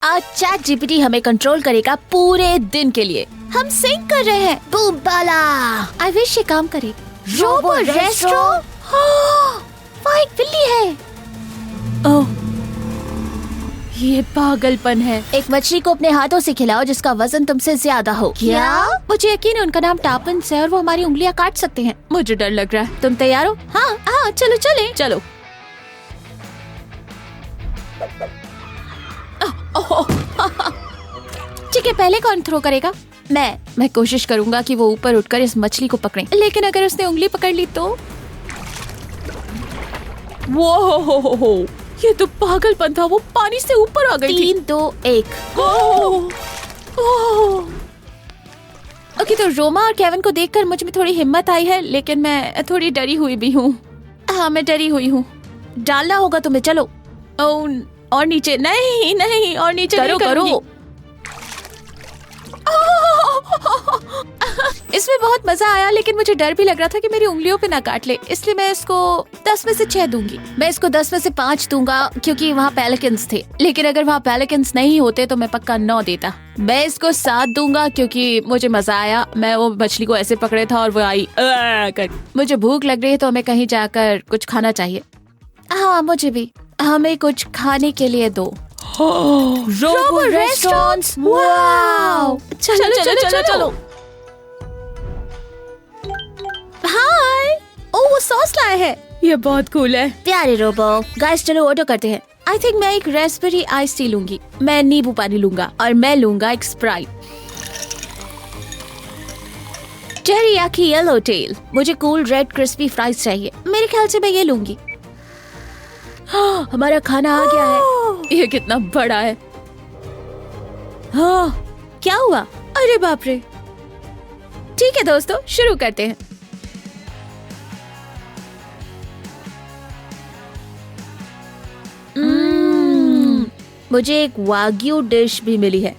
आज chat GPT हमें control करेगा पूरे दिन के लिए। हम सिंक कर रहे हैं। Boom Bala. आई विश ये काम करे। Robo resto. वहाँ एक बिल्ली है। ओह, ये पागलपन है। एक मछली को अपने हाथों से खिलाओ जिसका वजन तुमसे ज्यादा हो। क्या? मुझे यकीन है उनका नाम टापन्स है और वो हमारी उंगलियां काट सकते हैं। मुझे डर लग रहा है। तुम तैयार हो? हाँ हाँ, चलो चले। चलो। ठीक है, पहले कौन थ्रो करेगा? मैं कोशिश करूंगा कि वो ऊपर उठकर इस मछली को पकड़े, लेकिन अगर उसने उंगली पकड़ ली तो वो ये तो पागलपन था। वो पानी से ऊपर आ गई थी। 3, 2, 1। ओके, तो रोमा और केविन को देखकर मुझ में थोड़ी हिम्मत आई है, लेकिन मैं थोड़ी डरी हुई भी हूँ। हाँ, मैं डरी हुई हूँ। डालना होगा तुम्हें। चलो। और नीचे नहीं, और नीचे करो। इसमें बहुत मजा आया, लेकिन मुझे डर भी लग रहा था कि मेरी उंगलियों पे ना काट ले, इसलिए मैं इसको 10 में से 6 दूंगी। मैं इसको 10 में से 5 दूंगा क्योंकि वहाँ पेलिकन्स थे, लेकिन अगर वहाँ पेलिकन्स नहीं होते तो मैं पक्का 9 देता। मैं इसको 7 दूंगा क्योंकि मुझे मजा आया। मैं वो मछली को ऐसे पकड़े था और वो आई कर। मुझे भूख लग रही है तो हमें कहीं जाकर कुछ खाना चाहिए। हाँ, मुझे भी। हमें कुछ खाने के लिए दो। Robo restaurants. वाओ, चलो। हाय। ओह, वो सॉस लाया है। ये बहुत कूल है। प्यारे रोबो। गाइस, चलो ऑर्डर करते हैं। आई थिंक मैं एक रेस्पबेरी आइस टी लूंगी। मैं नींबू पानी लूंगा और मैं लूंगा एक स्प्राइट। Teriyaki yellow tell. मुझे कूल रेड क्रिस्पी फ्राइज चाहिए। मेरे ख्याल से मैं ये लूंगी। हमारा खाना आ गया है। ये कितना बड़ा है। हाँ, क्या हुआ? अरे बाप रे। ठीक है दोस्तों, शुरू करते हैं। मुझे एक वाग्यू डिश भी मिली है।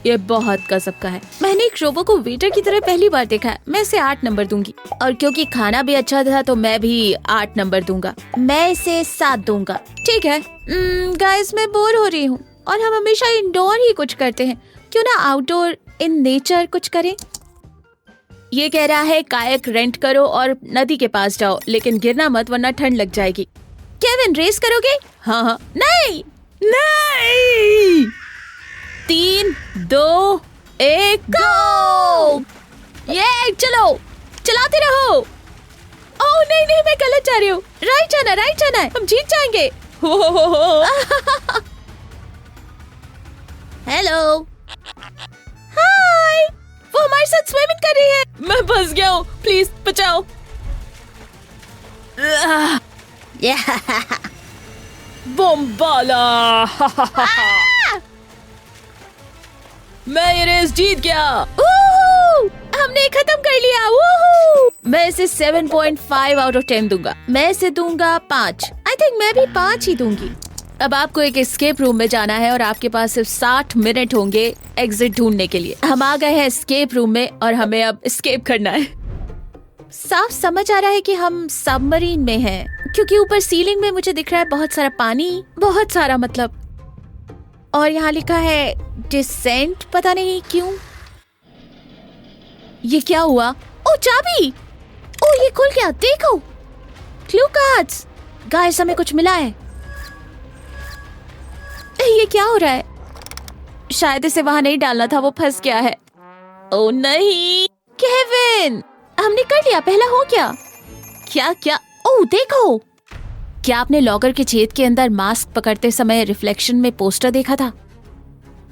ये बहुत गजब का है। मैंने एक रोबो को वेटर की तरह पहली बार देखा है। मैं इसे 8 नंबर दूंगी, और क्योंकि खाना भी अच्छा था तो मैं भी 8 नंबर दूंगा। मैं इसे 7 दूंगा। ठीक है। गाइस, मैं बोर हो रही हूँ और हम हमेशा इंडोर ही कुछ करते हैं। क्यों ना आउटडोर इन नेचर कुछ करें? ये कह रहा है कायक रेंट करो और नदी के पास जाओ, लेकिन गिरना मत वरना ठंड लग जाएगी। केविन, रेस करोगे? हाँ। नहीं। 3, 2, 1, गो! ये चलो, चलाते रहो। ओह नहीं, मैं गलत जा रही हूँ। राइट जाना है। हम जीत जाएंगे। हेलो। हाय। वो हमारे साथ स्विमिंग कर रही है। मैं फंस गया हूँ, प्लीज बचाओ। बम्बाला। मैं ये रेस जीत गया। हमने खत्म कर लिया। मैं इसे 7.5 आउट ऑफ 10 दूंगा। मैं इसे दूंगा 5। आई थिंक मैं भी 5 ही दूंगी। अब आपको एक एस्केप रूम में जाना है और आपके पास सिर्फ 60 मिनट होंगे एग्जिट ढूंढने के लिए। हम आ गए हैं एस्केप रूम में और हमें अब एस्केप करना है। साफ समझ आ रहा है कि हम सबमरीन में हैं, क्योंकि ऊपर सीलिंग में मुझे दिख रहा है बहुत सारा पानी। बहुत सारा मतलब। और यहाँ लिखा है डिसेंट। पता नहीं क्यों। ये क्या हुआ? ओ, चाबी। ओ, ये खुल गया। देखो, क्लू कार्ड्स। गाइस, हमें कुछ मिला है। ये क्या हो रहा है? शायद इसे वहां नहीं डालना था, वो फंस गया है। ओ नहीं, केविन, हमने कर लिया। पहला हो गया। क्या? ओ देखो, क्या आपने लॉकर के छेद के अंदर मास्क पकड़ते समय रिफ्लेक्शन में पोस्टर देखा था?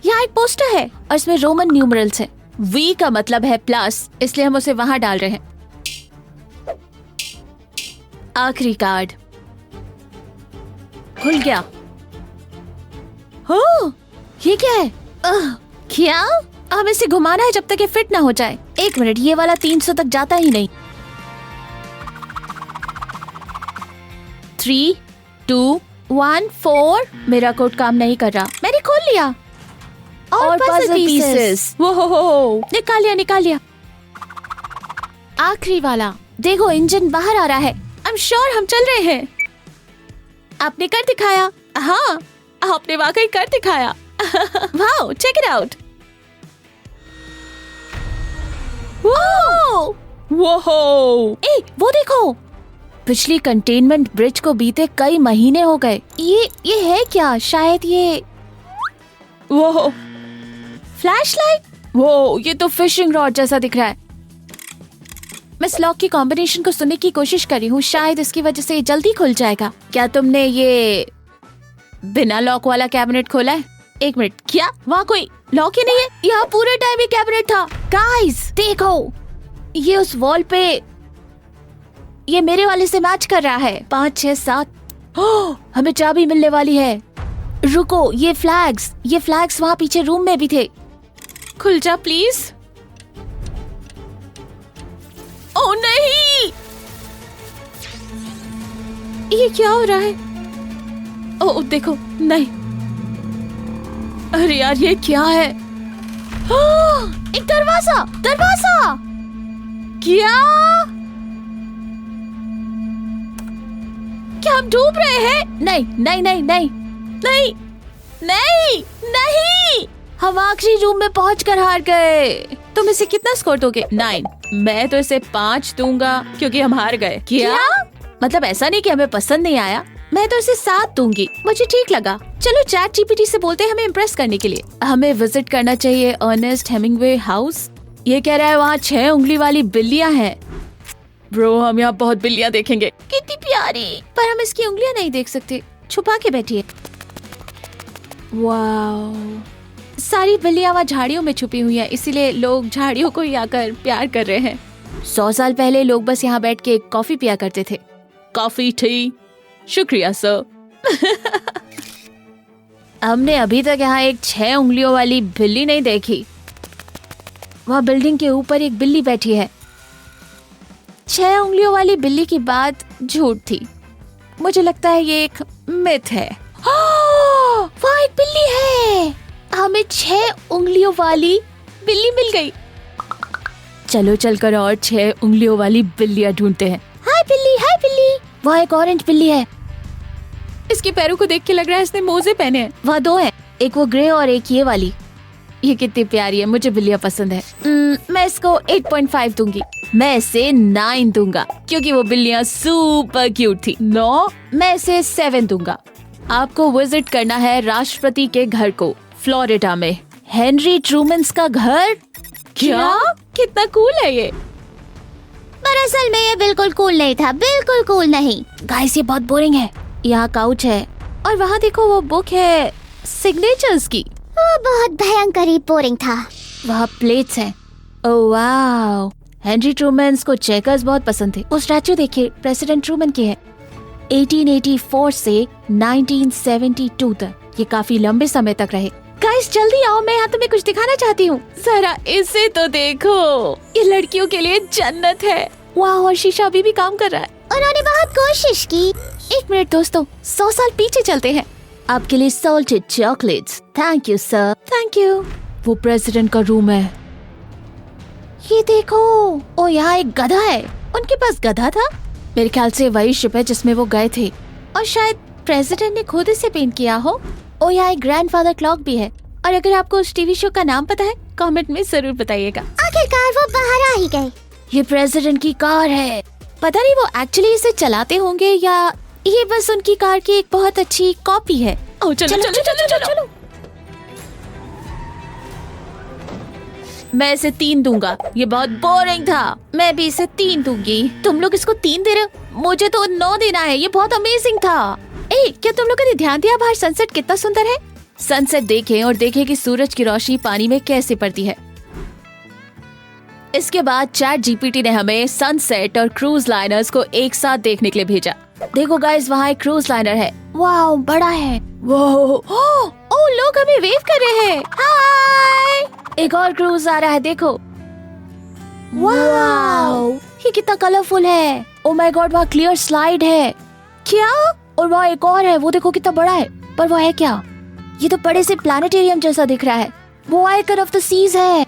यहाँ एक पोस्टर है और इसमें रोमन न्यूमरल्स है। V का मतलब है प्लस, इसलिए हम उसे वहां डाल रहे हैं। आखिरी कार्ड खुल गया। हो, ये क्या है? क्या? हम इसे घुमाना है जब तक ये फिट ना हो जाए। 1 मिनट, ये वाला 300 तक जाता ही नहीं। 3, 2, 1, 4। मेरा कोड काम नहीं कर रहा। मैंने खोल लिया। और पजल पीसेस। निकाल लिया। आखिरी वाला। देखो, इंजन बाहर आ रहा है। I'm sure हम चल रहे हैं। आपने कर दिखाया। हाँ, आपने वाकई कर दिखाया। Wow, check it out. वो वो देखो, पिछली कंटेनमेंट ब्रिज को बीते कई महीने हो गए। ये है क्या? शायद ये वो फ्लैशलाइट। वो ये तो फिशिंग रॉड जैसा दिख रहा है। मैं इस लॉक की कॉम्बिनेशन को सुनने की कोशिश कर रही हूँ, शायद इसकी वजह से ये जल्दी खुल जाएगा। क्या तुमने ये बिना लॉक वाला कैबिनेट खोला है? एक मिनट, क्या वहाँ कोई लॉक ही नहीं है? यहाँ पूरे टाइम ये कैबिनेट था। गाइस देखो, ये उस वॉल पे ये मेरे वाले से मैच कर रहा है। 5, 6, 7। हमें चाबी मिलने वाली है। रुको, ये फ्लैग्स वहाँ पीछे रूम में भी थे। खुल जा प्लीज। ओह नहीं, ये क्या हो रहा है? ओह देखो, नहीं, अरे यार ये क्या है? एक दरवाजा। क्या हम डूब रहे हैं? नहीं, हम आखिरी रूम में पहुंचकर हार गए। तुम इसे कितना स्कोर दोगे? 9। मैं तो इसे 5 दूंगा क्योंकि हम हार गए। क्या? मतलब ऐसा नहीं कि हमें पसंद नहीं आया। मैं तो इसे 7 दूंगी, मुझे ठीक लगा। चलो चैट जीपीटी से बोलते हैं हमें इम्प्रेस करने के लिए। हमें विजिट करना चाहिए अर्नेस्ट हेमिंगवे हाउस। ये कह रहा है वहाँ 6 उंगली वाली बिल्लियाँ हैं। ब्रो, हम यहाँ बहुत बिल्लियाँ देखेंगे। कितनी प्यारी, पर हम इसकी उंगलियाँ नहीं देख सकते। छुपा के बैठिए। वाओ, सारी बिल्लियाँ वहाँ झाड़ियों में छुपी हुई हैं, इसीलिए लोग झाड़ियों को ही आकर प्यार कर रहे हैं। 100 साल पहले लोग बस यहाँ बैठ के कॉफी पिया करते थे। कॉफी टी, शुक्रिया सर। हमने अभी तक यहाँ एक 6 उंगलियों वाली बिल्ली नहीं देखी। वहाँ बिल्डिंग के ऊपर एक बिल्ली बैठी है। 6 उंगलियों वाली बिल्ली की बात झूठ थी। मुझे लगता है ये एक मिथ है। वहाँ एक बिल्ली है। हमें 6 उंगलियों वाली बिल्ली मिल गई। चलो चलकर और 6 उंगलियों वाली बिल्लियाँ ढूंढते हैं। हाय बिल्ली। वहाँ एक ऑरेंज बिल्ली है। इसके पैरों को देख के लग रहा है इसने मोजे पहने हैं। वहाँ 2 हैं, एक वो ग्रे और एक ये वाली। ये कितनी प्यारी है, मुझे बिल्लियाँ पसंद है। मैं इसको 8.5 दूंगी। मैं इसे 9 दूंगा क्योंकि वो बिल्लियाँ सुपर क्यूट थी। 9। मैं इसे 7 दूंगा। आपको विजिट करना है राष्ट्रपति के घर को, फ्लोरिडा में। हेनरी ट्रूमन्स का घर। क्या? कितना कूल है ये। दरअसल में ये बिल्कुल कूल नहीं था, बिल्कुल कूल नहीं। गाइस ये बहुत बोरिंग है। यहाँ काउच है और वहाँ देखो वो बुक है सिग्नेचर्स की। वो बहुत भयंकर ही बोरिंग था। वहाँ प्लेट्स हैं। ओह वाओ, हेनरी ट्रूमन्स को चेकर्स बहुत पसंद थे। वो स्टैचू देखिए, प्रेसिडेंट ट्रूमन की है। 1884 से 1972 तक, ये काफी लंबे समय तक रहे। गाइस जल्दी आओ, मैं यहाँ तुम्हें कुछ दिखाना चाहती हूँ। जरा इसे तो देखो, ये लड़कियों के लिए जन्नत है। वाह, और शीशा अभी भी काम कर रहा है। उन्होंने बहुत कोशिश की। 1 मिनट दोस्तों, 100 साल पीछे चलते हैं। आपके लिए salted chocolates. Thank you sir. Thank you. वो प्रेसिडेंट का रूम है। ये देखो, ओ यहाँ एक गधा है। उनके पास गधा था। मेरे ख्याल से वही शिप है जिसमें वो गए थे, और शायद प्रेसिडेंट ने खुद इसे पेंट किया हो। और यहाँ एक ग्रैंडफादर क्लॉक भी है। और अगर आपको उस टीवी शो का नाम पता है, कमेंट में जरूर बताइएगा। आखिरकार वो बाहर आ ही गए। ये प्रेसिडेंट की कार है। पता नहीं वो एक्चुअली इसे चलाते होंगे या ये बस उनकी कार की एक बहुत अच्छी कॉपी है। ओ चलो। मैं इसे 3 दूंगा। ये बहुत बोरिंग था। मैं भी इसे 3 दूंगी। तुम लोग इसको 3 दे रहे हो, मुझे तो 9 देना है। ये बहुत अमेजिंग था। क्या तुम लोगों ने ध्यान दिया बाहर सनसेट कितना सुंदर है? सनसेट देखें और देखें कि सूरज की रोशनी पानी में कैसे पड़ती है। इसके बाद चैट जीपीटी ने हमें सनसेट और क्रूज लाइनर्स को एक साथ देखने के लिए भेजा। देखो गाइस, वहाँ एक क्रूज लाइनर है। वाओ, बड़ा है। ओह, लोग हमें वेव कर रहे हैं। हाय, एक और क्रूज आ रहा है, देखो। वाओ, ये कितना कलरफुल है। ओह माय गॉड, वहाँ क्लियर स्लाइड है। क्या? और वहाँ एक और है, वो देखो कितना बड़ा है। पर वो है क्या? ये तो बड़े से प्लानिटेरियम जैसा दिख रहा है। वो आइकन ऑफ द सीज है।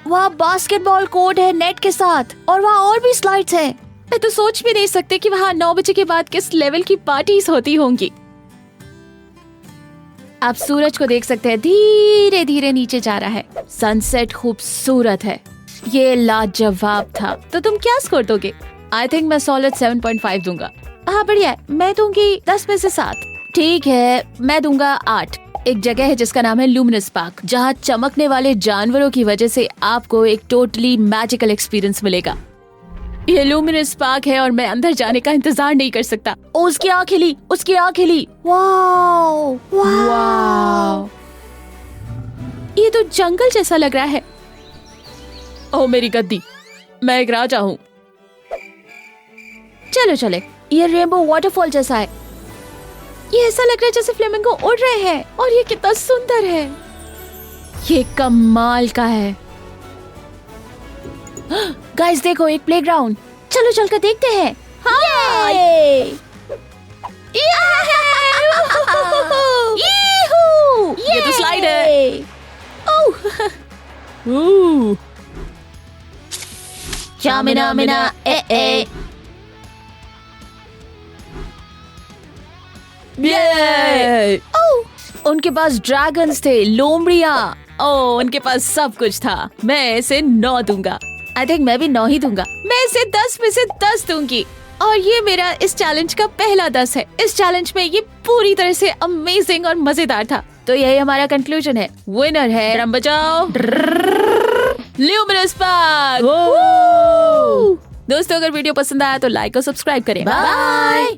वहाँ बास्केटबॉल कोर्ट है नेट के साथ, और वहाँ और भी स्लाइड्स है। मैं तो सोच भी नहीं सकते कि वहाँ 9 बजे के बाद किस लेवल की पार्टीज होती होंगी। आप सूरज को देख सकते हैं, धीरे धीरे नीचे जा रहा है। सनसेट खूबसूरत है। ये लाजवाब था। तो तुम क्या स्कोर दोगे? आई थिंक मैं सॉलिड 7.5 दूंगा। हाँ बढ़िया है, मैं दूंगी 10 में से 7। ठीक है, मैं दूंगा 8। एक जगह है जिसका नाम है लुमिनस पार्क, जहाँ चमकने वाले जानवरों की वजह से आपको एक टोटली मैजिकल एक्सपीरियंस मिलेगा। ये लुमिनस पार्क है और मैं अंदर जाने का इंतजार नहीं कर सकता। ओ, उसकी आँख हिली, उसकी आँख हिली। वाओ वाओ, ये तो जंगल जैसा लग रहा है। ओ मेरी गद्दी, मैं एक राजा हूँ। चलो चले, ये रेनबो वाटरफॉल जैसा है। ये ऐसा लग रहा है जैसे फ्लेमिंगो उड़ रहे हैं और ये कितना सुंदर है। ये कमाल का है। गाइस देखो, एक प्लेग्राउंड। चलो चलकर देखते हैं। हाँ। ये तो स्लाइड है। ओह। चामिना मिना ए ये उनके पास ड्रैगन्स थे, लोमड़ियाँ। ओ, उनके पास सब कुछ था। मैं इसे 9 दूंगा। आई थिंक मैं भी 9 ही दूंगा। मैं इसे 10 में से 10 दूंगी। और ये मेरा इस चैलेंज का पहला 10 है। इस चैलेंज में ये पूरी तरह से अमेजिंग और मजेदार था। तो यही हमारा कंक्लूजन है। विनर है, ड्रम बजाओ, ल्यूमिनस पार्क। दोस्तों, अगर वीडियो पसंद आया तो लाइक और सब्सक्राइब करें। बाय।